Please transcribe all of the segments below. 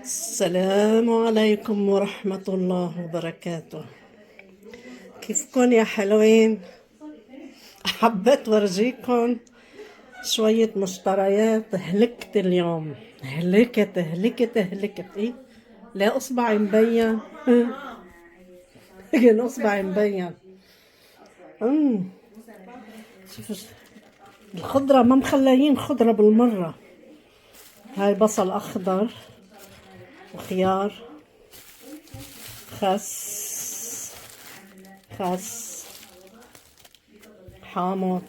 السلام عليكم ورحمة الله وبركاته. كيفكن يا حلوين؟ حبيت ورجيكن شوية مشتريات. هلكت اليوم، هلكت ايه؟ لا اصبعي مبين. كان اصبعي مبين. شوف الخضرة، ما مخليين خضرة بالمرة. هاي بصل اخضر وخيار، خس حامض،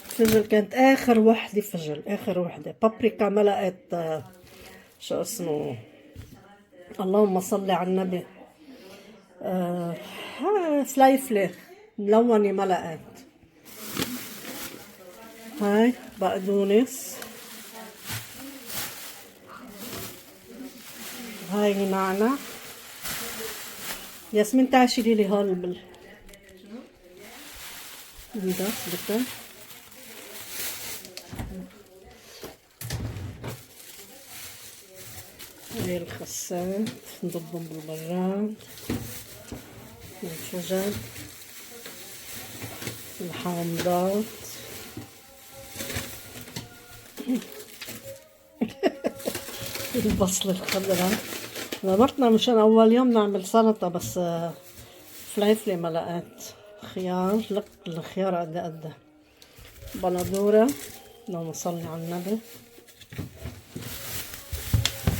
فجل كانت اخر وحده، اخر وحده. بابريكا ملقت، شو اسمه، اللهم صل على النبي، فليفله ملونه ملقت. هاي بقدونس، هاي نعناع. ياسمين تعي شيلي لي هول بدها. هاي الخسات نضبهم بالبراد، الفجل، الحامضات. البصل الخضراء نظرتنا مشان اول يوم نعمل سلطة، بس فليفلة ما لقيت. خيار، لك الخيار قد بندورة، اللهم صل على النبي،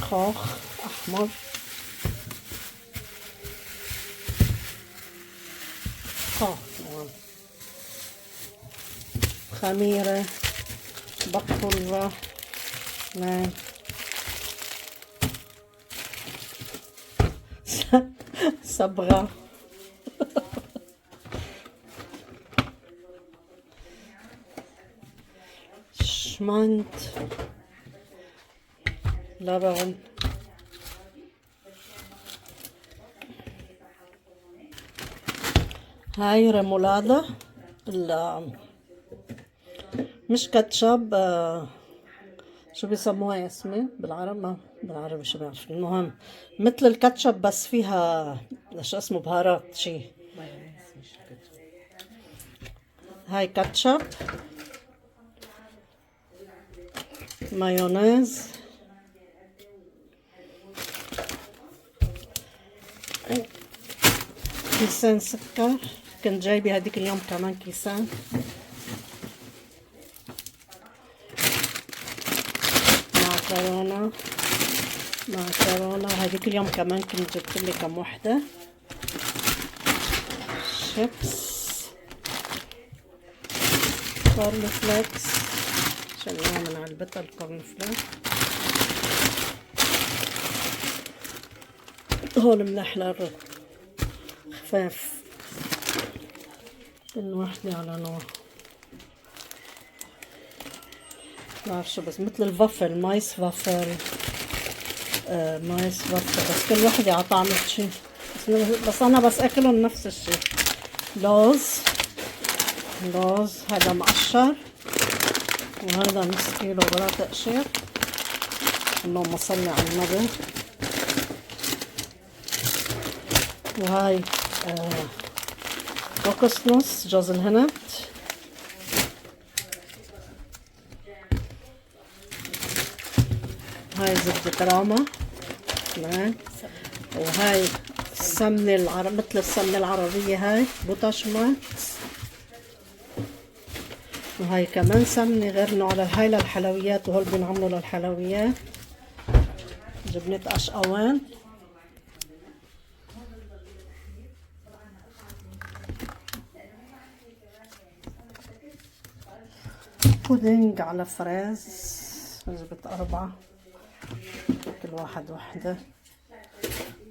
خوخ احمر، خوخ خميرة، بقلة، صبغة، شمنت، لبن، هاي ريمولادة، مش كاتشب، شو بيسموها يا اسمي بالعربي؟ ما بالعربي شو بعرف. المهم مثل الكاتشب بس فيها شو اسمه بهارات شي. هاي كاتشب، مايونيز، كيسان سكر، كنت جايبة هديك اليوم كمان كيسان. معكرونة هديك اليوم كمان كنت جبتلي كم وحدة. شيبس، كورن فليكس، شلناها من علبتها الكورن فليكس. هون ملح للرز خفاف، كل وحدة على نوع. بعرف شو بس مثل الوافل، مايس وافل، مايس وافل، بس كل وحدة على طعمة شي. بس أنا بس أكلهم نفس الشي. لوز هذا مقشر، وهذا نص كيلو بلا تقشير، اللهم صل على النبي. وهاي كوكسنس، جوز الهند. هاي زبدة راما كمان. وهاي السمنة مثل السمنة العربية، هاي بوتاشمات. وهاي كمان سمنة غير نوع، هاي للحلويات، وهول بنعملوا للحلويات. جبنة قشقوان، بودنج على فريز، جبت 4، كل واحد وحدة،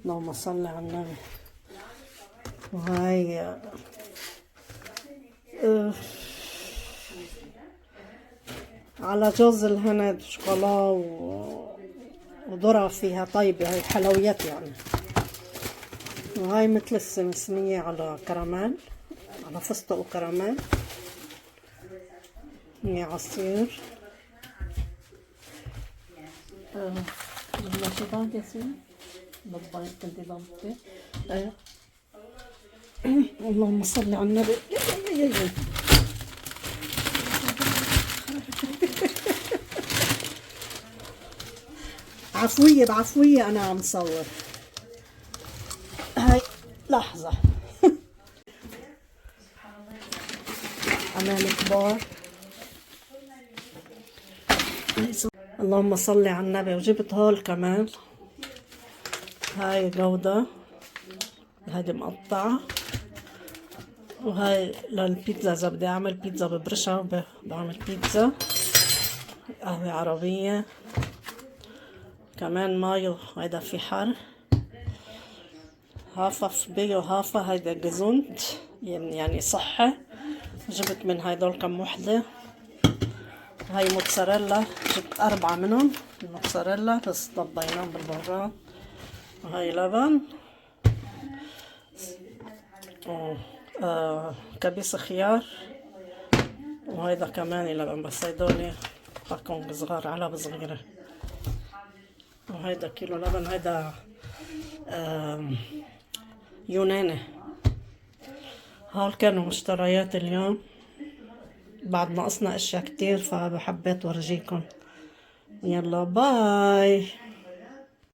اللهم صل على النبي. وهاي على جوز الهند شوكولا وذرة فيها طيبة، هاي حلويات يعني. وهاي مثل السمسمية على كراميل، على فستق وكراميل. هي عصير، المنشطات ياسمين ضبطي كنتي ضبطي. ايه اللهم صل على النبي. عفوية بعفوية أنا عم صور. هاي لحظة. أمام كبار. اللهم صل على النبي. وجبت هول كمان. هاي جودة. هذه مقطعة. وهاي للبيتزا إذا بدي أعمل بيتزا ببرشها بعمل بيتزا. قهوة عربية. كمان مايو هيدا في حر. هافا في بيو هافا هيدا جزنت يعني صحي. جبت من هيدول كم وحدة. هاي موتزاريلا جبت 4 منهم الموتزاريلا بس ضبيناهم بالبراد. وهاي لبن كبيس خيار. وهيدا كمان لبن بس هيدول باكونج صغار علب صغيرة. وهيدا كيلو لبن. هيدا يوناني. هول كانوا مشتريات اليوم بعد ناقصنا اشياء كتير فحبيت ورجيكم. يلا باي.